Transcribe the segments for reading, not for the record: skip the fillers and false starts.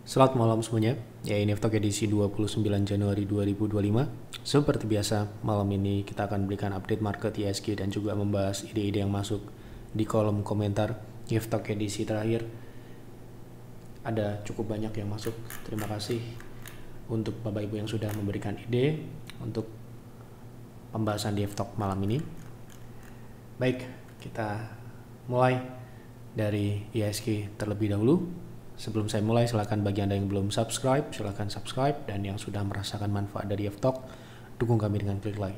Selamat malam semuanya, ya ini Talk edisi 29 Januari 2025. Seperti biasa, malam ini kita akan berikan update market ISG dan juga membahas ide-ide yang masuk di kolom komentar Talk edisi terakhir. Ada cukup banyak yang masuk, terima kasih untuk Bapak Ibu yang sudah memberikan ide untuk pembahasan di Talk malam ini. Baik, kita mulai dari ISG terlebih dahulu. Sebelum saya mulai, silakan bagi Anda yang belum subscribe, silakan subscribe, dan yang sudah merasakan manfaat dari Talk, dukung kami dengan klik like.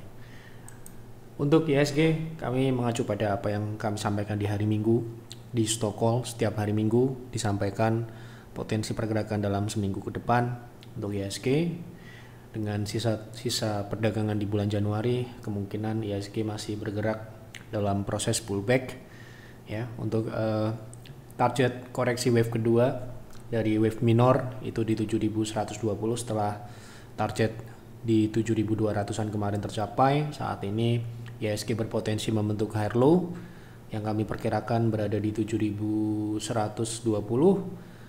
Untuk ISG, kami mengacu pada apa yang kami sampaikan di hari Minggu. Di stock call setiap hari Minggu disampaikan potensi pergerakan dalam seminggu ke depan untuk ISG. Dengan sisa perdagangan di bulan Januari, kemungkinan ISG masih bergerak dalam proses pullback. Ya, untuk target koreksi wave kedua dari wave minor itu di 7120 setelah target di 7200-an kemarin tercapai. Saat ini ISG berpotensi membentuk higher low yang kami perkirakan berada di 7120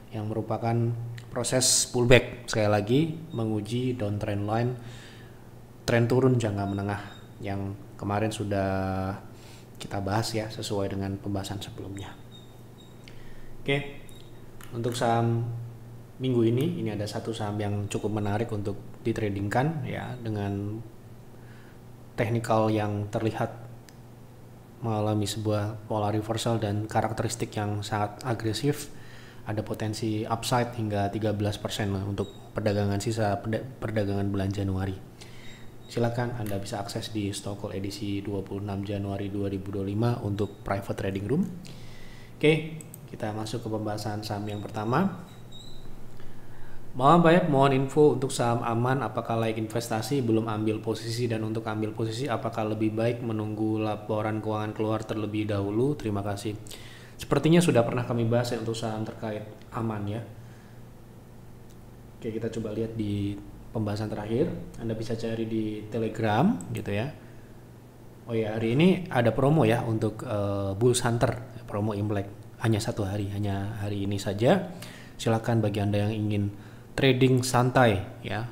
yang merupakan proses pullback, sekali lagi menguji downtrend line, tren turun jangka menengah yang kemarin sudah kita bahas ya, sesuai dengan pembahasan sebelumnya. Oke, untuk saham minggu ini ada satu saham yang cukup menarik untuk ditradingkan ya, dengan teknikal yang terlihat mengalami sebuah pola reversal dan karakteristik yang sangat agresif. Ada potensi upside hingga 13% lah untuk perdagangan sisa perdagangan bulan Januari. Silakan Anda bisa akses di stock call edisi 26 Januari 2025 untuk private trading room. Oke, kita masuk ke pembahasan saham yang pertama. Mohon info untuk saham aman, apakah layak investasi, belum ambil posisi, dan untuk ambil posisi apakah lebih baik menunggu laporan keuangan keluar terlebih dahulu. Terima kasih. Sepertinya sudah pernah kami bahas ya untuk saham terkait aman ya. Oke, kita coba lihat di pembahasan terakhir. Anda bisa cari di Telegram gitu ya. Oh ya, hari ini ada promo ya untuk Bulls Hunter, promo Imlek. Hanya satu hari, hanya hari ini saja. Silakan bagi Anda yang ingin trading santai ya,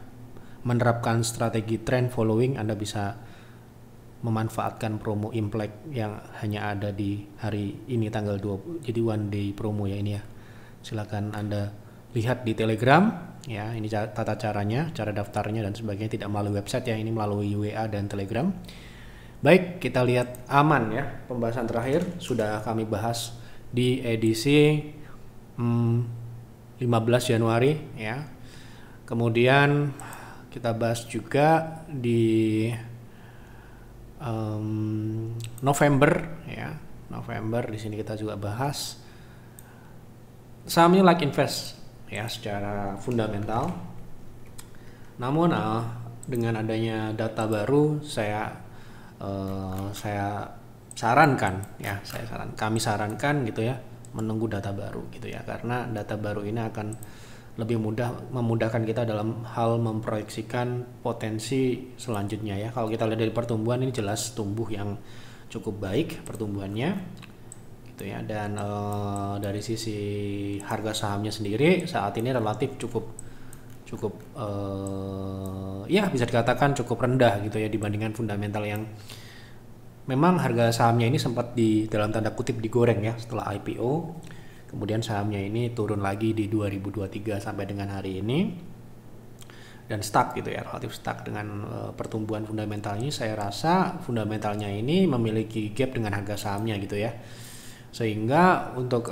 menerapkan strategi trend following, Anda bisa memanfaatkan promo Imlek yang hanya ada di hari ini tanggal 20. Jadi one day promo ya ini ya. Silakan Anda lihat di Telegram ya, ini tata caranya, cara daftarnya dan sebagainya, tidak melalui website ya, ini melalui WA dan Telegram. Baik, kita lihat aman ya. Pembahasan terakhir sudah kami bahas di edisi 15 Januari ya. Kemudian kita bahas juga di November ya. November di sini kita juga bahas sahamnya like invest ya secara fundamental. Namun dengan adanya data baru saya kami sarankan gitu ya, menunggu data baru gitu ya, karena data baru ini akan lebih memudahkan kita dalam hal memproyeksikan potensi selanjutnya ya. Kalau kita lihat dari pertumbuhan, ini jelas tumbuh yang cukup baik pertumbuhannya gitu ya, dan dari sisi harga sahamnya sendiri saat ini relatif cukup ya bisa dikatakan cukup rendah gitu ya, dibandingkan fundamental yang memang harga sahamnya ini sempat dalam tanda kutip digoreng ya setelah IPO. Kemudian sahamnya ini turun lagi di 2023 sampai dengan hari ini dan stuck gitu ya, relatif stuck dengan pertumbuhan fundamentalnya. Saya rasa fundamentalnya ini memiliki gap dengan harga sahamnya gitu ya, sehingga untuk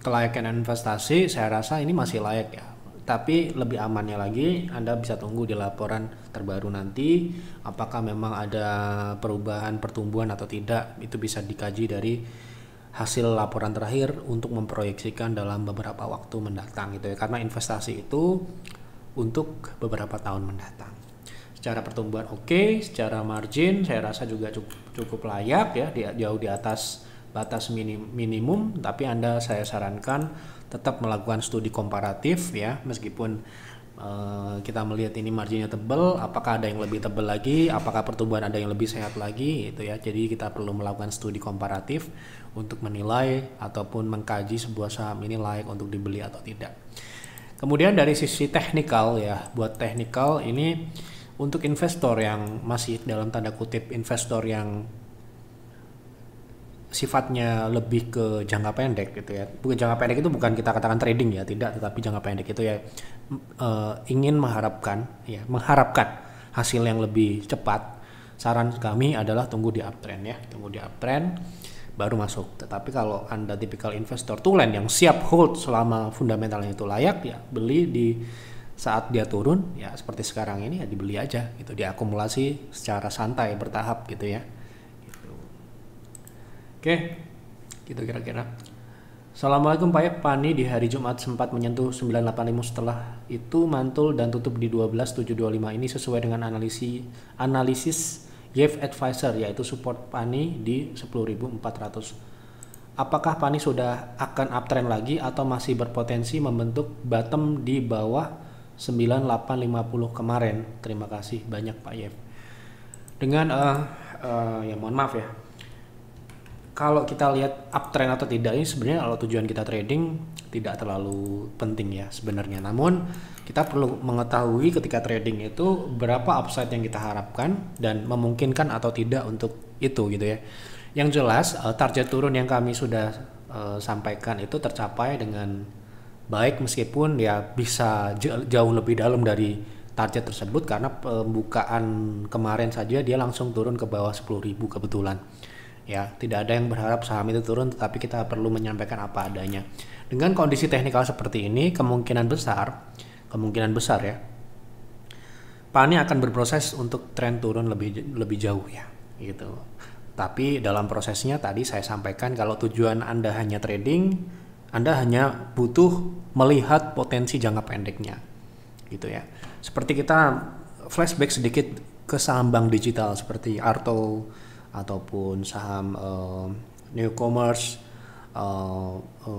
kelayakan investasi saya rasa ini masih layak ya. Tapi lebih amannya lagi, Anda bisa tunggu di laporan terbaru nanti apakah memang ada perubahan pertumbuhan atau tidak. Itu bisa dikaji dari hasil laporan terakhir untuk memproyeksikan dalam beberapa waktu mendatang gitu ya, karena investasi itu untuk beberapa tahun mendatang. Secara pertumbuhan oke, secara margin saya rasa juga cukup layak ya, jauh di atas batas minimum, tapi saya sarankan tetap melakukan studi komparatif ya, meskipun kita melihat ini marginnya tebal, apakah ada yang lebih tebal lagi, apakah pertumbuhan ada yang lebih sehat lagi gitu ya. Jadi kita perlu melakukan studi komparatif untuk menilai ataupun mengkaji sebuah saham ini layak untuk dibeli atau tidak. Kemudian dari sisi teknikal ya, buat teknikal ini untuk investor yang masih dalam tanda kutip investor yang sifatnya lebih ke jangka pendek gitu ya. Bukan jangka pendek itu bukan kita katakan trading ya, tidak, tetapi jangka pendek itu ya ingin mengharapkan hasil yang lebih cepat. Saran kami adalah tunggu di uptrend ya, tunggu di uptrend baru masuk. Tetapi kalau Anda tipikal investor tulen yang siap hold selama fundamentalnya itu layak ya, beli di saat dia turun ya seperti sekarang ini ya dibeli aja gitu, diakumulasi secara santai bertahap gitu ya. Oke, gitu kira-kira. Assalamualaikum Pak Pani, di hari Jumat sempat menyentuh 985, setelah itu mantul dan tutup di 12725. Ini sesuai dengan analisis Yev Advisor, yaitu support Pani di 10.400. Apakah Pani sudah akan uptrend lagi atau masih berpotensi membentuk bottom di bawah 9850 kemarin? Terima kasih banyak Pak Yev. Dengan ya mohon maaf ya, kalau kita lihat uptrend atau tidak ini sebenarnya kalau tujuan kita trading tidak terlalu penting ya sebenarnya. Namun kita perlu mengetahui ketika trading itu berapa upside yang kita harapkan dan memungkinkan atau tidak untuk itu gitu ya. Yang jelas target turun yang kami sudah sampaikan itu tercapai dengan baik, meskipun ya bisa jauh lebih dalam dari target tersebut karena pembukaan kemarin saja dia langsung turun ke bawah 10.000 kebetulan. Ya, tidak ada yang berharap saham itu turun, tetapi kita perlu menyampaikan apa adanya. Dengan kondisi teknikal seperti ini, kemungkinan besar ya, Pani akan berproses untuk tren turun lebih jauh ya, gitu. Tapi dalam prosesnya tadi saya sampaikan kalau tujuan Anda hanya trading, Anda hanya butuh melihat potensi jangka pendeknya, gitu ya. Seperti kita flashback sedikit ke saham bank digital seperti Arto ataupun saham newcomers,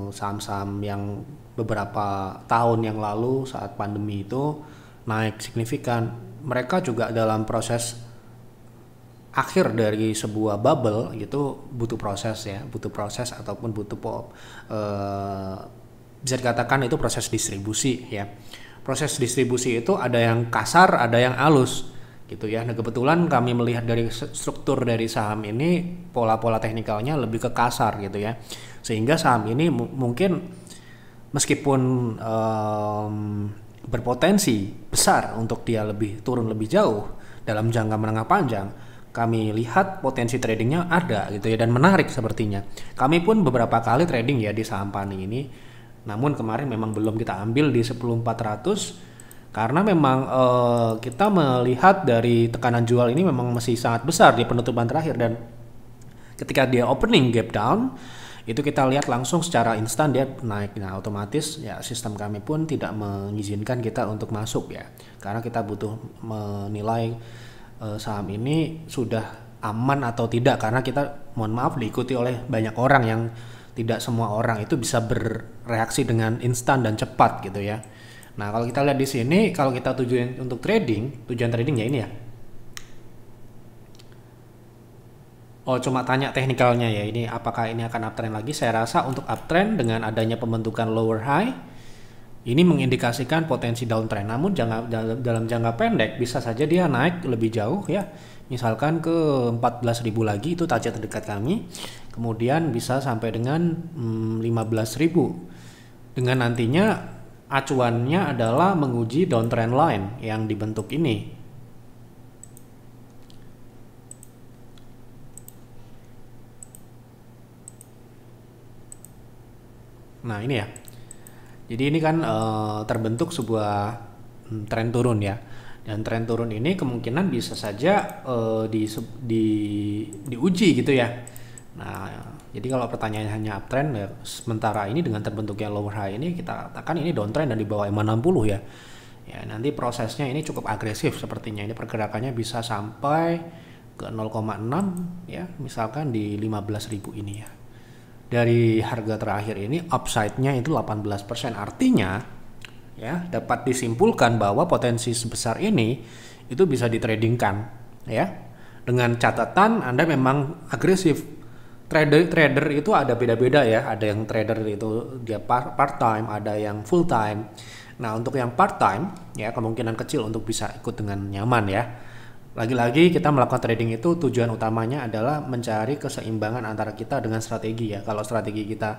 saham-saham yang beberapa tahun yang lalu saat pandemi itu naik signifikan. Mereka juga dalam proses akhir dari sebuah bubble gitu butuh proses ataupun bisa dikatakan itu proses distribusi ya. Proses distribusi itu ada yang kasar, ada yang halus gitu ya. Nah, kebetulan kami melihat dari struktur dari saham ini pola-pola teknikalnya lebih ke kasar gitu ya, sehingga saham ini mungkin meskipun berpotensi besar untuk dia turun lebih jauh dalam jangka menengah panjang, kami lihat potensi tradingnya ada gitu ya, dan menarik sepertinya. Kami pun beberapa kali trading ya di saham Pani ini, namun kemarin memang belum kita ambil di 10.400 karena memang kita melihat dari tekanan jual ini memang masih sangat besar di penutupan terakhir, dan ketika dia opening gap down itu kita lihat langsung secara instan dia naik. Nah, otomatis ya sistem kami pun tidak mengizinkan kita untuk masuk ya, karena kita butuh menilai saham ini sudah aman atau tidak, karena kita mohon maaf diikuti oleh banyak orang yang tidak semua orang itu bisa bereaksi dengan instan dan cepat gitu ya. Nah, kalau kita lihat di sini, kalau kita tujuan trading ya ini ya. Oh, cuma tanya teknikalnya ya, ini apakah ini akan uptrend lagi? Saya rasa untuk uptrend dengan adanya pembentukan lower high, ini mengindikasikan potensi downtrend. Namun dalam jangka pendek bisa saja dia naik lebih jauh ya. Misalkan ke 14.000 lagi, itu target terdekat kami. Kemudian bisa sampai dengan 15.000. Dengan nantinya acuannya adalah menguji downtrend line yang dibentuk ini. Nah, ini ya. Jadi ini kan terbentuk sebuah tren turun ya. Dan tren turun ini kemungkinan bisa saja diuji gitu ya. Nah, jadi kalau pertanyaannya hanya uptrend ya, sementara ini dengan terbentuknya lower high ini kita katakan ini downtrend dan di bawah EMA 60 ya. Ya, nanti prosesnya ini cukup agresif sepertinya. Ini pergerakannya bisa sampai ke 0,6 ya, misalkan di 15.000 ini ya. Dari harga terakhir ini upside-nya itu 18%. Artinya ya dapat disimpulkan bahwa potensi sebesar ini itu bisa ditradingkan ya. Dengan catatan Anda memang agresif. Trader itu ada beda-beda ya. Ada yang trader itu dia part time, ada yang full time. Nah, untuk yang part time ya kemungkinan kecil untuk bisa ikut dengan nyaman ya. Lagi-lagi kita melakukan trading itu tujuan utamanya adalah mencari keseimbangan antara kita dengan strategi ya. Kalau strategi kita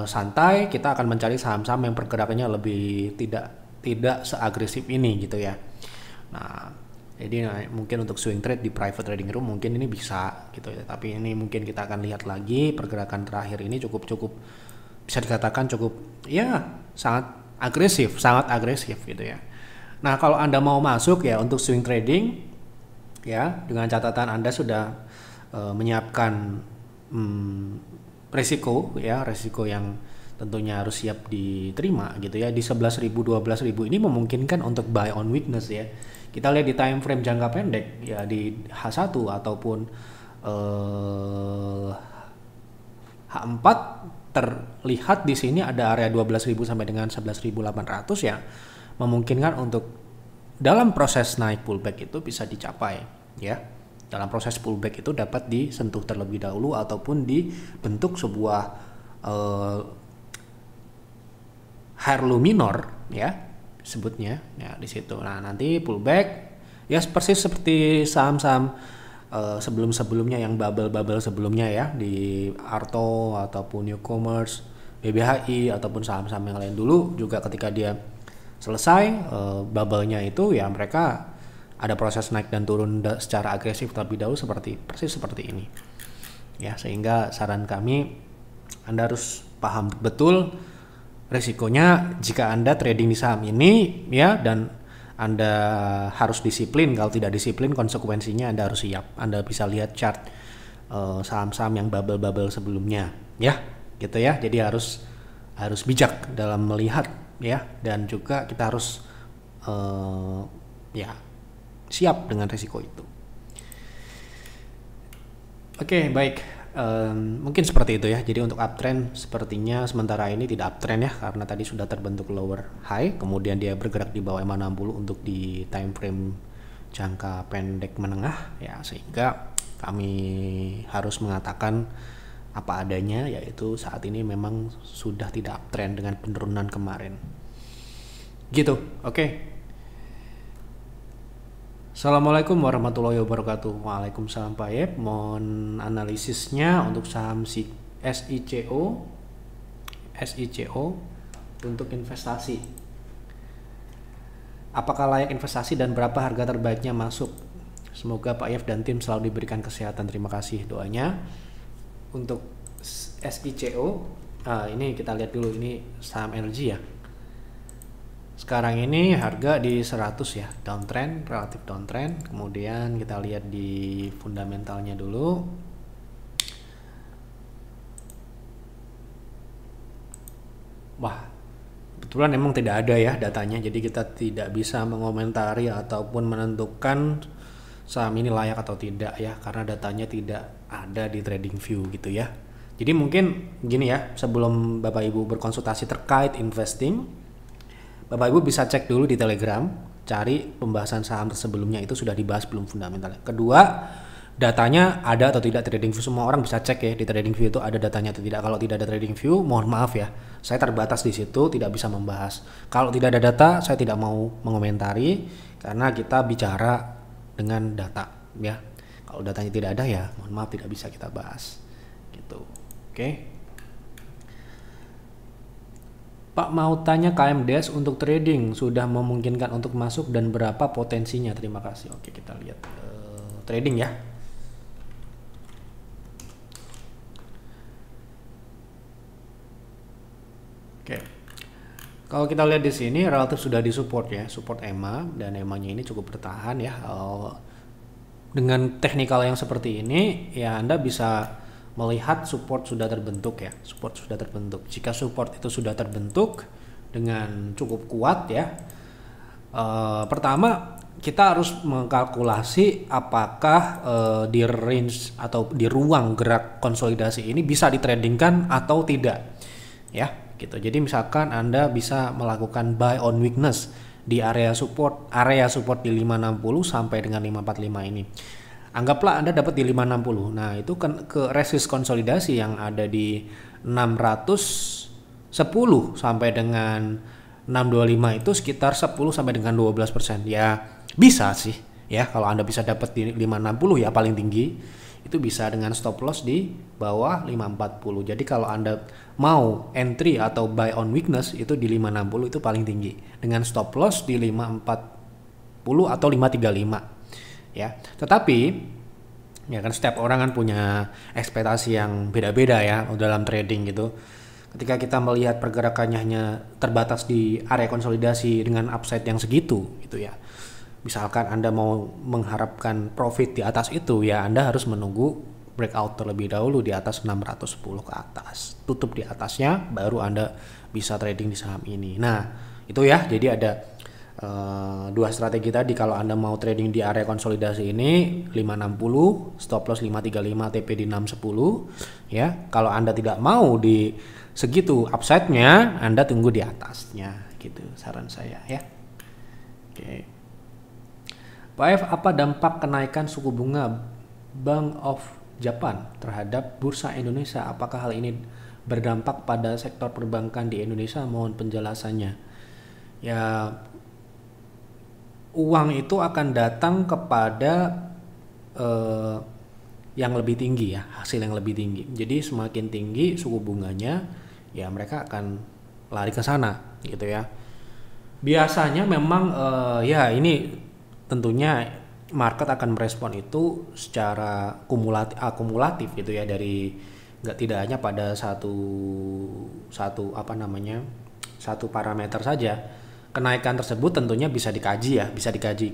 santai, kita akan mencari saham-saham yang pergerakannya lebih tidak seagresif ini gitu ya. Nah, jadi mungkin untuk swing trade di private trading room mungkin ini bisa gitu ya. Tapi ini mungkin kita akan lihat lagi pergerakan terakhir ini cukup bisa dikatakan cukup ya sangat agresif gitu ya. Nah, kalau Anda mau masuk ya untuk swing trading ya dengan catatan Anda sudah menyiapkan resiko yang tentunya harus siap diterima gitu ya. Di 11.000 12.000 ini memungkinkan untuk buy on weakness ya. Kita lihat di time frame jangka pendek ya di H1 ataupun H4 terlihat di sini ada area 12.000 sampai dengan 11.800 ya, memungkinkan untuk dalam proses naik pullback itu bisa dicapai ya. Dalam proses pullback itu dapat disentuh terlebih dahulu ataupun dibentuk sebuah higher low minor ya sebutnya ya di situ. Nah, nanti pullback ya persis seperti saham-saham sebelumnya yang bubble sebelumnya ya di Arto ataupun Newcomers, BBHI ataupun saham-saham yang lain dulu juga ketika dia selesai bubble-nya itu ya mereka ada proses naik dan turun secara agresif terlebih dahulu persis seperti ini ya. Sehingga saran kami Anda harus paham betul resikonya jika Anda trading di saham ini ya, dan Anda harus disiplin. Kalau tidak disiplin konsekuensinya Anda harus siap. Anda bisa lihat chart saham-saham yang bubble sebelumnya ya gitu ya. Jadi harus bijak dalam melihat ya, dan juga kita harus ya siap dengan risiko itu. Oke, baik. Mungkin seperti itu ya. Jadi untuk uptrend sepertinya sementara ini tidak uptrend ya, karena tadi sudah terbentuk lower high, kemudian dia bergerak di bawah EMA 60 untuk di time frame jangka pendek menengah ya, sehingga kami harus mengatakan apa adanya, yaitu saat ini memang sudah tidak uptrend dengan penurunan kemarin. Gitu. Oke. Assalamualaikum warahmatullahi wabarakatuh. Waalaikumsalam Pak Yep. Mohon analisisnya untuk saham SICO untuk investasi. Apakah layak investasi dan berapa harga terbaiknya masuk? Semoga Pak Yep dan tim selalu diberikan kesehatan. Terima kasih doanya. Untuk SICO, ini kita lihat dulu, ini saham energi ya. Sekarang ini harga di 100 ya, downtrend, relatif downtrend. Kemudian kita lihat di fundamentalnya dulu. Wah, kebetulan memang tidak ada ya datanya, jadi kita tidak bisa mengomentari ataupun menentukan saham ini layak atau tidak ya, karena datanya tidak ada di TradingView gitu ya. Jadi mungkin gini ya, sebelum Bapak Ibu berkonsultasi terkait investing, Bapak Ibu bisa cek dulu di Telegram, cari pembahasan saham sebelumnya itu sudah dibahas belum fundamentalnya. Kedua, datanya ada atau tidak TradingView. Semua orang bisa cek ya di TradingView itu ada datanya atau tidak. Kalau tidak ada TradingView, mohon maaf ya, saya terbatas di situ, tidak bisa membahas. Kalau tidak ada data, saya tidak mau mengomentari karena kita bicara dengan data ya. Kalau datanya tidak ada ya, mohon maaf tidak bisa kita bahas. Gitu. Oke. Pak mau tanya KMDS untuk trading sudah memungkinkan untuk masuk dan berapa potensinya? Terima kasih. Oke, kita lihat trading ya. Oke. Kalau kita lihat di sini relatif sudah disupport ya, support EMA, dan EMA-nya ini cukup bertahan ya. Dengan teknikal yang seperti ini ya Anda bisa melihat support sudah terbentuk ya, support sudah terbentuk. Jika support itu sudah terbentuk dengan cukup kuat ya, pertama kita harus mengkalkulasi apakah di range atau di ruang gerak konsolidasi ini bisa ditradingkan atau tidak. ya gitu. Jadi misalkan Anda bisa melakukan buy on weakness di area support di 560 sampai dengan 545 ini. Anggaplah Anda dapat di 560. Nah, itu kan ke resist konsolidasi yang ada di 610 sampai dengan 625 itu sekitar 10 sampai dengan 12%. Ya, bisa sih. Ya, kalau Anda bisa dapat di 560 ya paling tinggi, itu bisa dengan stop loss di bawah 540. Jadi kalau Anda mau entry atau buy on weakness itu di 560 itu paling tinggi. Dengan stop loss di 540 atau 535. Ya, tetapi ya kan setiap orang kan punya ekspektasi yang beda-beda ya dalam trading gitu. Ketika kita melihat pergerakannya hanya terbatas di area konsolidasi dengan upside yang segitu gitu ya. Misalkan Anda mau mengharapkan profit di atas itu ya Anda harus menunggu breakout terlebih dahulu di atas 610 ke atas. Tutup di atasnya baru Anda bisa trading di saham ini. Nah, itu ya. Jadi ada dua strategi tadi. Kalau Anda mau trading di area konsolidasi ini 560, stop loss 535, TP di 610 ya. Kalau Anda tidak mau di segitu upside-nya, Anda tunggu di atasnya gitu saran saya ya. Oke. Pak F, apa dampak kenaikan suku bunga Bank of Japan terhadap bursa Indonesia? Apakah hal ini berdampak pada sektor perbankan di Indonesia? Mohon penjelasannya. Ya, uang itu akan datang kepada yang lebih tinggi ya, hasil yang lebih tinggi. Jadi semakin tinggi suku bunganya, ya mereka akan lari ke sana gitu ya. Biasanya memang ya ini tentunya market akan merespon itu secara akumulatif gitu ya, dari tidak hanya pada satu parameter saja. Kenaikan tersebut tentunya bisa dikaji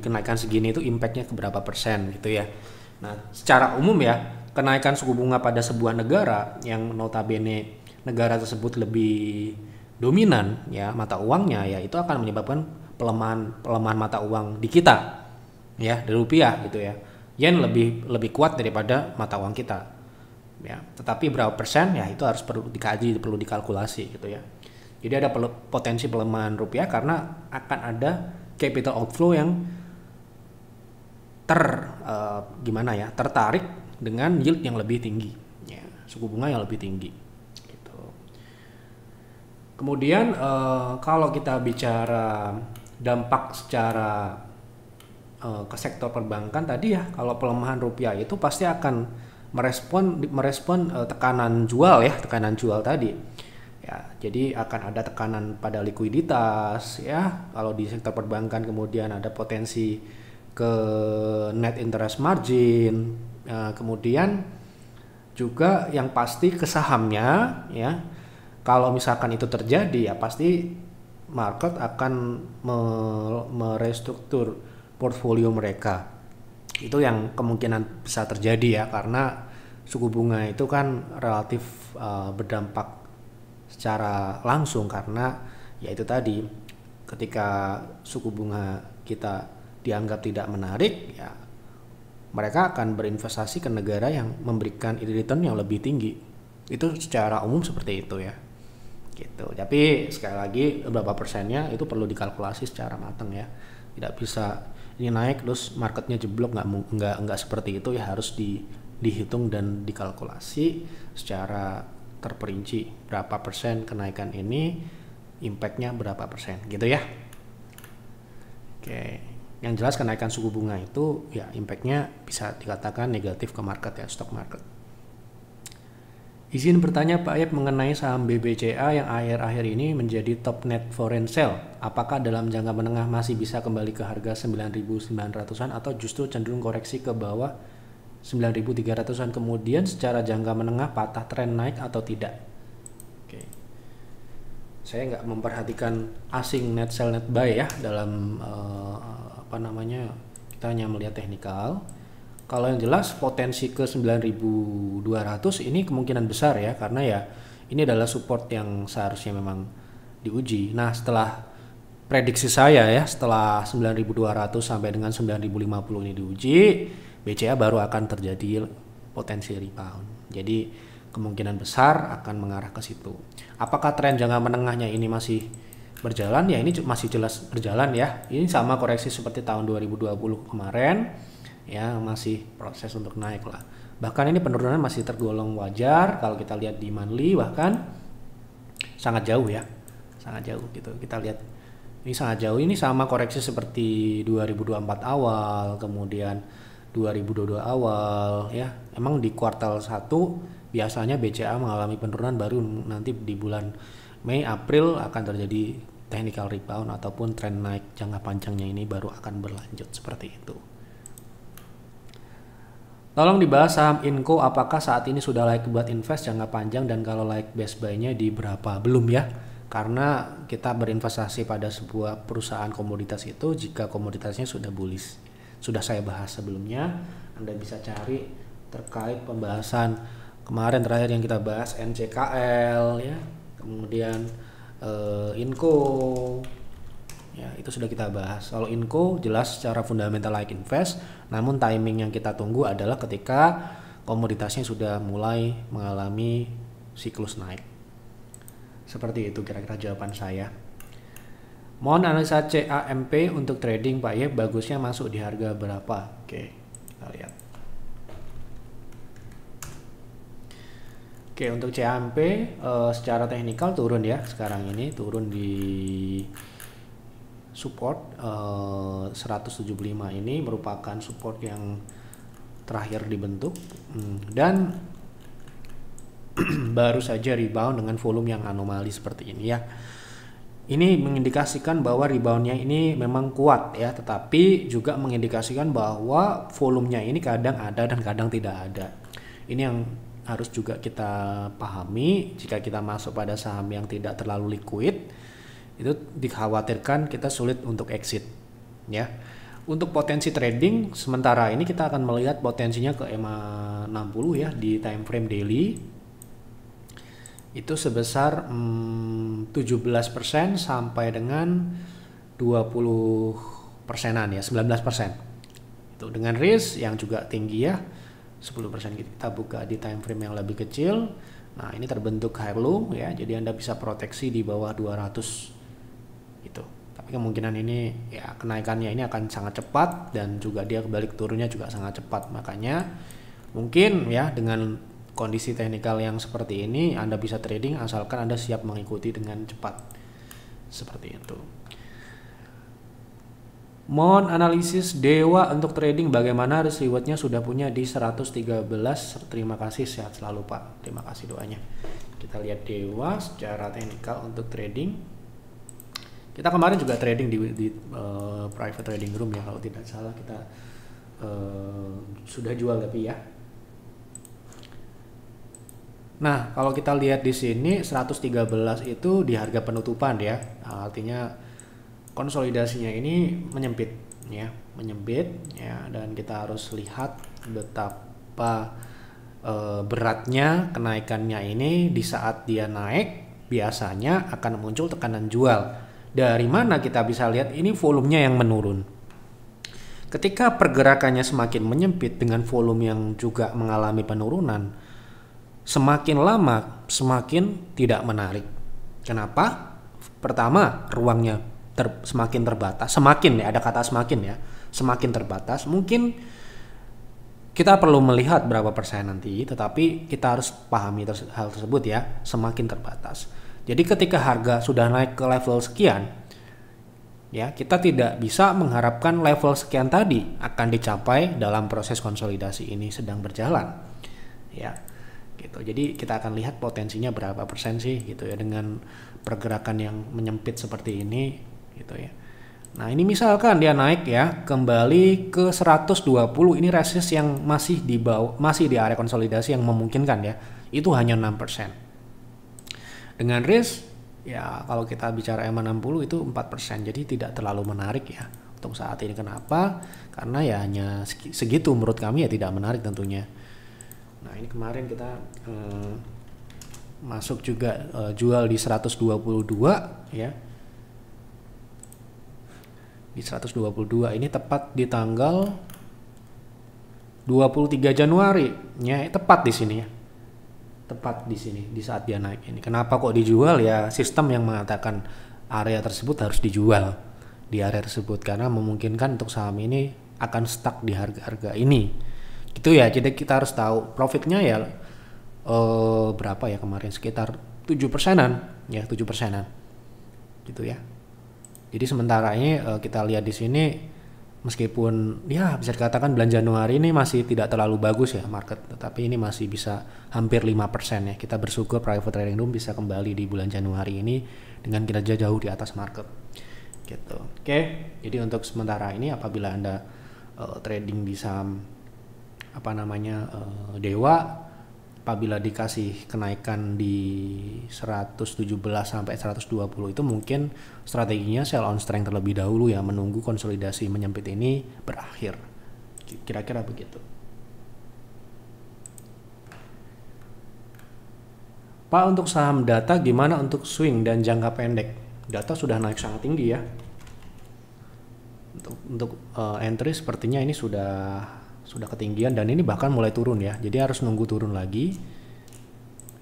kenaikan segini itu impactnya ke berapa persen gitu ya. Nah, secara umum ya, kenaikan suku bunga pada sebuah negara yang notabene negara tersebut lebih dominan ya mata uangnya, ya itu akan menyebabkan pelemahan mata uang di kita ya, dari rupiah gitu ya. Yen lebih kuat daripada mata uang kita ya. Tetapi berapa persen ya itu perlu dikaji, perlu dikalkulasi gitu ya. Jadi ada potensi pelemahan rupiah karena akan ada capital outflow yang tertarik dengan yield yang lebih tinggi, ya, suku bunga yang lebih tinggi. Gitu. Kemudian kalau kita bicara dampak secara ke sektor perbankan tadi ya, kalau pelemahan rupiah itu pasti akan merespon tekanan jual tadi. Ya, jadi akan ada tekanan pada likuiditas ya. Kalau di sektor perbankan kemudian ada potensi ke net interest margin, kemudian juga yang pasti ke sahamnya ya. Kalau misalkan itu terjadi ya pasti market akan merestruktur portfolio mereka. Itu yang kemungkinan bisa terjadi ya, karena suku bunga itu kan relatif berdampak secara langsung, karena ya itu tadi, ketika suku bunga kita dianggap tidak menarik ya mereka akan berinvestasi ke negara yang memberikan return yang lebih tinggi. Itu secara umum seperti itu ya gitu. Tapi sekali lagi berapa persennya itu perlu dikalkulasi secara matang ya. Tidak bisa ini naik terus marketnya jeblok, nggak seperti itu ya. Harus dihitung dan dikalkulasi secara terperinci berapa persen kenaikan ini, impactnya berapa persen gitu ya. Oke, yang jelas kenaikan suku bunga itu ya impactnya bisa dikatakan negatif ke market ya, stock market. Izin bertanya Pak Ayep mengenai saham BBCA yang akhir-akhir ini menjadi top net foreign sale. Apakah dalam jangka menengah masih bisa kembali ke harga 9.900-an atau justru cenderung koreksi ke bawah 9.300-an, kemudian secara jangka menengah patah tren naik atau tidak? Oke. Saya nggak memperhatikan asing net sell net buy ya dalam kita hanya melihat teknikal. Kalau yang jelas potensi ke 9.200 ini kemungkinan besar ya, karena ya ini adalah support yang seharusnya memang diuji. Nah, setelah prediksi saya ya, setelah 9.200 sampai dengan 9.050 ini diuji, BCA baru akan terjadi potensi rebound. Jadi kemungkinan besar akan mengarah ke situ. Apakah tren jangka menengahnya ini masih berjalan? Ya, ini masih jelas berjalan ya. Ini sama koreksi seperti tahun 2020 kemarin ya, masih proses untuk naik lah. Bahkan ini penurunan masih tergolong wajar kalau kita lihat di monthly, bahkan sangat jauh ya, sangat jauh gitu. Kita lihat ini sangat jauh, ini sama koreksi seperti 2024 awal, kemudian 2022 awal ya. Emang di kuartal 1 biasanya BCA mengalami penurunan, baru nanti di bulan Mei April akan terjadi technical rebound ataupun tren naik jangka panjangnya ini baru akan berlanjut seperti itu. Tolong dibahas saham Inco, apakah saat ini sudah layak buat invest jangka panjang, dan kalau layak best buy-nya di berapa? Belum ya, karena kita berinvestasi pada sebuah perusahaan komoditas itu jika komoditasnya sudah bullish. Sudah saya bahas sebelumnya, Anda bisa cari terkait pembahasan kemarin terakhir yang kita bahas NCKL ya, kemudian Inco ya, itu sudah kita bahas. Kalau Inco jelas secara fundamental like invest, namun timing yang kita tunggu adalah ketika komoditasnya sudah mulai mengalami siklus naik. Seperti itu kira-kira jawaban saya. Mohon analisa CAMP untuk trading Pak Yep, bagusnya masuk di harga berapa? Oke, kita lihat. Oke, untuk CAMP secara teknikal turun ya, sekarang ini turun di support 175 ini merupakan support yang terakhir dibentuk dan baru saja rebound dengan volume yang anomali seperti ini ya. Ini mengindikasikan bahwa reboundnya ini memang kuat ya, tetapi juga mengindikasikan bahwa volumenya ini kadang ada dan kadang tidak ada. Ini yang harus juga kita pahami jika kita masuk pada saham yang tidak terlalu liquid. Itu dikhawatirkan kita sulit untuk exit ya. Untuk potensi trading sementara ini kita akan melihat potensinya ke EMA 60 ya di time frame daily. Itu sebesar 17% sampai dengan 20%-an ya, 19%. Itu dengan risk yang juga tinggi ya, 10%. Kita buka di time frame yang lebih kecil. Nah, ini terbentuk high low ya, jadi Anda bisa proteksi di bawah 200 itu. Tapi kemungkinan ini ya kenaikannya ini akan sangat cepat dan juga dia kebalik turunnya juga sangat cepat. Makanya mungkin ya dengan kondisi teknikal yang seperti ini Anda bisa trading asalkan Anda siap mengikuti dengan cepat. Seperti itu. Mohon analisis Dewa untuk trading, bagaimana risk rewardnya sudah punya di 113. Terima kasih, sehat selalu Pak. Terima kasih doanya. Kita lihat Dewa secara teknikal untuk trading. Kita kemarin juga trading di private trading room ya, kalau tidak salah kita sudah jual tapi ya. Nah, kalau kita lihat di sini 113 itu di harga penutupan ya. Nah, artinya konsolidasinya ini menyempit ya, dan kita harus lihat betapa beratnya kenaikannya ini. Di saat dia naik biasanya akan muncul tekanan jual. Dari mana kita bisa lihat ini volumenya yang menurun. Ketika pergerakannya semakin menyempit dengan volume yang juga mengalami penurunan, semakin lama semakin tidak menarik. Kenapa? Pertama, ruangnya semakin terbatas. Semakin ya, ada kata semakin ya, semakin terbatas. Mungkin kita perlu melihat berapa persen nanti, tetapi kita harus pahami hal tersebut ya, semakin terbatas. Jadi ketika harga sudah naik ke level sekian, ya kita tidak bisa mengharapkan level sekian tadi akan dicapai dalam proses konsolidasi ini sedang berjalan. Ya. Gitu. Jadi kita akan lihat potensinya berapa persen sih gitu ya dengan pergerakan yang menyempit seperti ini gitu ya. Nah, ini misalkan dia naik ya kembali ke 120, ini resist yang masih di bawah, masih di area konsolidasi yang memungkinkan ya. Itu hanya 6%. Dengan risk ya kalau kita bicara EMA 60 itu 4%. Jadi tidak terlalu menarik ya untuk saat ini. Kenapa? Karena ya hanya segitu menurut kami ya, tidak menarik tentunya. Nah, ini kemarin kita masuk juga jual di 122 ya. Di 122 ini tepat di tanggal 23 Januari. Ya, tepat di sini ya. tepat di sini di saat dia naik ini. Kenapa kok dijual? Ya sistem yang mengatakan area tersebut harus dijual di area tersebut karena memungkinkan untuk saham ini akan stuck di harga-harga ini. Gitu ya. Jadi kita harus tahu profitnya ya berapa ya kemarin, sekitar 7%-an ya, 7%-an. Gitu ya. Jadi sementara ini kita lihat di sini meskipun ya bisa dikatakan bulan Januari ini masih tidak terlalu bagus ya market, tetapi ini masih bisa hampir 5% ya. Kita bersyukur private trading room bisa kembali di bulan Januari ini dengan kinerja jauh di atas market. Gitu. Oke, jadi untuk sementara ini apabila Anda trading di saham Dewa, apabila dikasih kenaikan di 117 sampai 120 itu mungkin strateginya sell on strength terlebih dahulu ya, menunggu konsolidasi menyempit ini berakhir. Kira-kira begitu. Pak, untuk saham Data gimana untuk swing dan jangka pendek? Data sudah naik sangat tinggi ya. Untuk entry sepertinya ini sudah ketinggian dan ini bahkan mulai turun ya. Jadi harus nunggu turun lagi.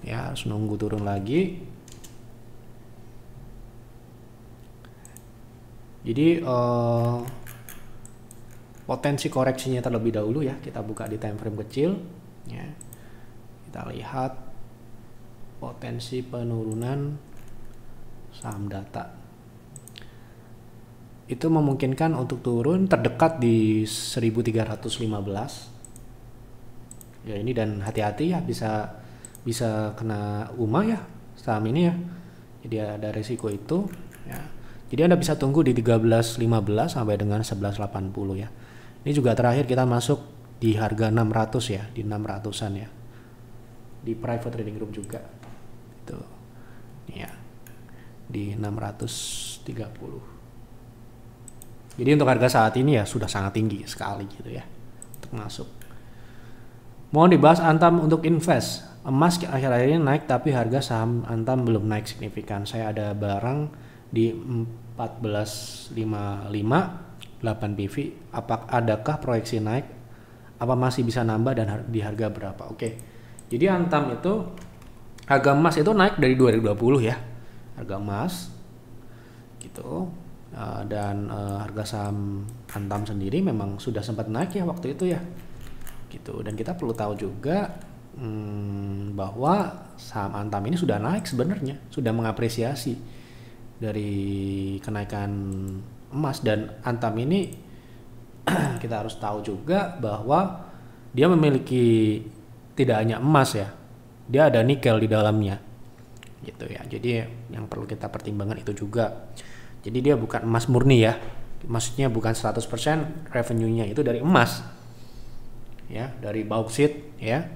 Ya, harus nunggu turun lagi. Jadi potensi koreksinya terlebih dahulu ya. Kita buka di time frame kecil ya. Kita lihat potensi penurunan saham Data. Itu memungkinkan untuk turun terdekat di 1315 ya ini, dan hati-hati ya bisa kena UMA ya saham ini ya, jadi ada resiko itu ya. Jadi Anda bisa tunggu di 1315 sampai dengan 1180 ya. Ini juga terakhir kita masuk di harga 600 ya, di 600-an ya, di private trading group juga itu ya, di 630. Jadi untuk harga saat ini ya sudah sangat tinggi sekali gitu ya untuk masuk. Mohon dibahas Antam untuk invest. Emas akhir-akhir ini naik tapi harga saham Antam belum naik signifikan. Saya ada barang di 1455 8 PV. Adakah proyeksi naik? Apa masih bisa nambah dan di harga berapa? Oke. Jadi Antam itu harga emas itu naik dari 2020 ya. Harga emas gitu. Dan harga saham Antam sendiri memang sudah sempat naik ya waktu itu ya gitu. Dan kita perlu tahu juga bahwa saham Antam ini sudah naik sebenarnya, sudah mengapresiasi dari kenaikan emas. Dan Antam ini kita harus tahu juga bahwa dia memiliki tidak hanya emas ya, dia ada nikel di dalamnya gitu ya. Jadi yang perlu kita pertimbangkan itu juga. Jadi dia bukan emas murni ya, maksudnya bukan 100% revenue-nya itu dari emas ya, dari bauksit ya.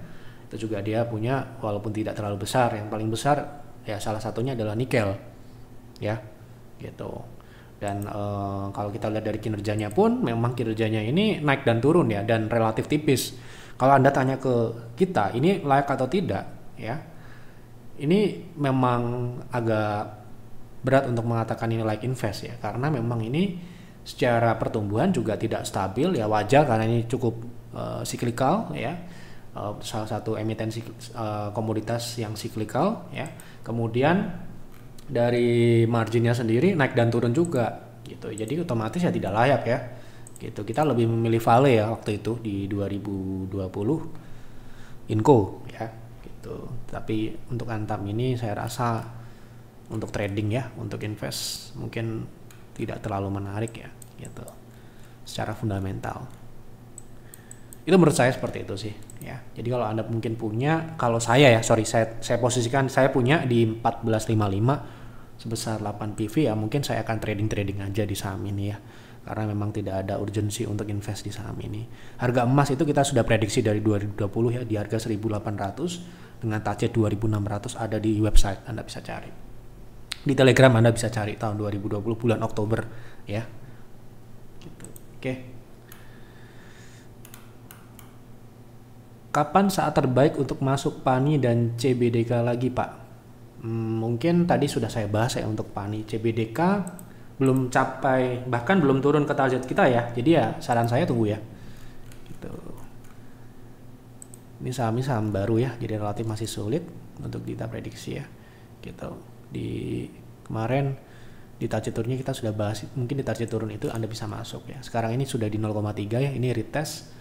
Itu juga dia punya walaupun tidak terlalu besar, yang paling besar ya salah satunya adalah nikel ya gitu. Dan kalau kita lihat dari kinerjanya pun memang kinerjanya ini naik dan turun ya, dan relatif tipis. Kalau Anda tanya ke kita ini layak atau tidak ya, ini memang agak berat untuk mengatakan ini like invest ya, karena memang ini secara pertumbuhan juga tidak stabil ya, wajar karena ini cukup cyclical ya, salah satu emiten komoditas yang cyclical ya. Kemudian dari marginnya sendiri naik dan turun juga gitu, jadi otomatis ya tidak layak ya gitu. Kita lebih memilih Vale ya waktu itu di 2020 Inco ya gitu. Tapi untuk Antam ini saya rasa untuk trading ya, untuk invest mungkin tidak terlalu menarik ya gitu secara fundamental. Itu menurut saya seperti itu sih ya. Jadi kalau Anda mungkin punya, kalau saya posisikan saya punya di 1455 sebesar 8 PV ya, mungkin saya akan trading aja di saham ini ya, karena memang tidak ada urgensi untuk invest di saham ini. Harga emas itu kita sudah prediksi dari 2020 ya, di harga 1800 dengan target 2600 ada di website, Anda bisa cari. Di Telegram Anda bisa cari tahun 2020 bulan Oktober ya gitu. Oke. Kapan saat terbaik untuk masuk PANI dan CBDK lagi Pak? Mungkin tadi sudah saya bahas ya untuk PANI. CBDK belum capai, bahkan belum turun ke target kita ya, jadi ya saran saya tunggu ya gitu. Ini saham baru ya, jadi relatif masih sulit untuk kita prediksi ya. Gitu. Di kemarin di target turunnya kita sudah bahas, mungkin di target turun itu Anda bisa masuk ya. Sekarang ini sudah di 0,3 ya, ini retest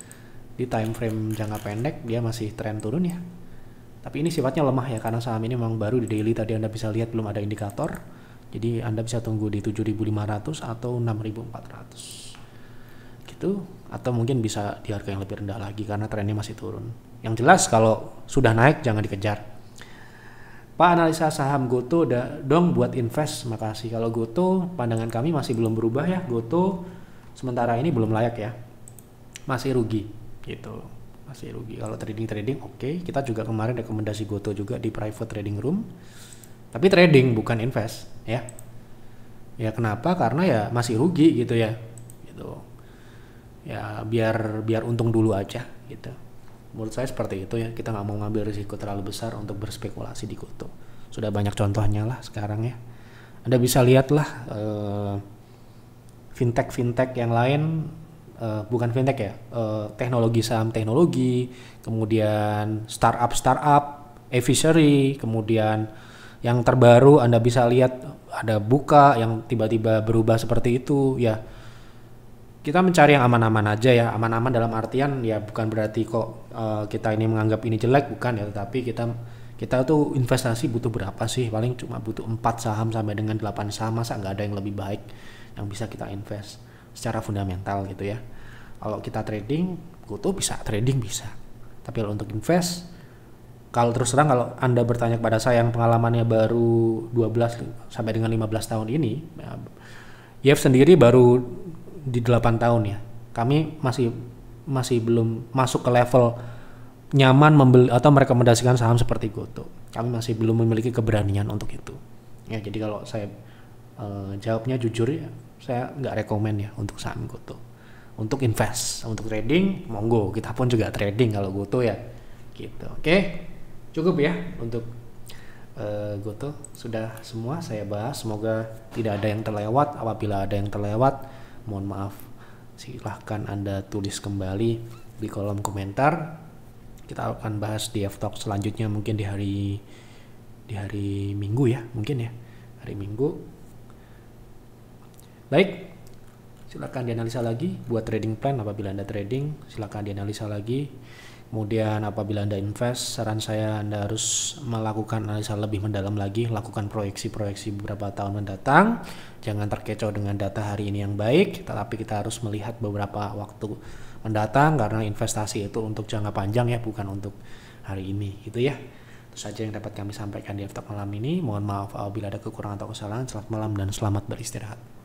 di time frame jangka pendek dia masih tren turun ya. Tapi ini sifatnya lemah ya, karena saham ini memang baru di daily, tadi Anda bisa lihat belum ada indikator. Jadi Anda bisa tunggu di 7.500 atau 6.400 gitu, atau mungkin bisa di harga yang lebih rendah lagi karena trennya masih turun. Yang jelas kalau sudah naik jangan dikejar. Pak, analisa saham Goto dong buat invest, makasih. Kalau Goto pandangan kami masih belum berubah ya. Goto sementara ini belum layak ya, masih rugi gitu, masih rugi. Kalau trading oke. Kita juga kemarin rekomendasi Goto juga di private trading room, tapi trading bukan invest ya. Ya kenapa? Karena ya masih rugi gitu ya, gitu ya, biar untung dulu aja gitu. Menurut saya seperti itu ya, kita nggak mau ngambil risiko terlalu besar untuk berspekulasi di Goto. Sudah banyak contohnya lah sekarang ya. Anda bisa lihatlah fintech yang lain, bukan fintech ya, teknologi, saham teknologi, kemudian startup, advisory, kemudian yang terbaru Anda bisa lihat ada Buka yang tiba-tiba berubah seperti itu ya. Kita mencari yang aman-aman aja ya, aman-aman dalam artian ya bukan berarti kok kita ini menganggap ini jelek, bukan ya, tetapi kita tuh investasi butuh berapa sih, paling cuma butuh 4 saham sampai dengan 8 saham, masa nggak ada yang lebih baik yang bisa kita invest secara fundamental gitu ya. Kalau kita trading, Goto bisa, trading bisa, tapi kalau untuk invest, kalau terus terang kalau Anda bertanya kepada saya yang pengalamannya baru 12 sampai dengan 15 tahun ini, Yev sendiri baru di 8 tahun ya. Kami masih belum masuk ke level nyaman membeli atau merekomendasikan saham seperti Goto. Kami masih belum memiliki keberanian untuk itu. Ya, jadi kalau saya jawabnya jujur ya, saya nggak rekomen ya untuk saham Goto. Untuk invest, untuk trading, monggo. Kita pun juga trading kalau Goto ya. Gitu. Oke. Cukup ya untuk Goto. Sudah semua saya bahas. Semoga tidak ada yang terlewat. Apabila ada yang terlewat, mohon maaf, silahkan Anda tulis kembali di kolom komentar. Kita akan bahas di F-Talk selanjutnya mungkin di hari Minggu ya, mungkin ya, hari Minggu. Baik, silahkan dianalisa lagi buat trading plan. Apabila Anda trading, silahkan dianalisa lagi. Kemudian apabila Anda invest, saran saya Anda harus melakukan analisa lebih mendalam lagi, lakukan proyeksi beberapa tahun mendatang. Jangan terkecoh dengan data hari ini yang baik, tetapi kita harus melihat beberapa waktu mendatang, karena investasi itu untuk jangka panjang ya, bukan untuk hari ini gitu ya. Itu saja yang dapat kami sampaikan di F-Talk malam ini. Mohon maaf apabila ada kekurangan atau kesalahan. Selamat malam dan selamat beristirahat.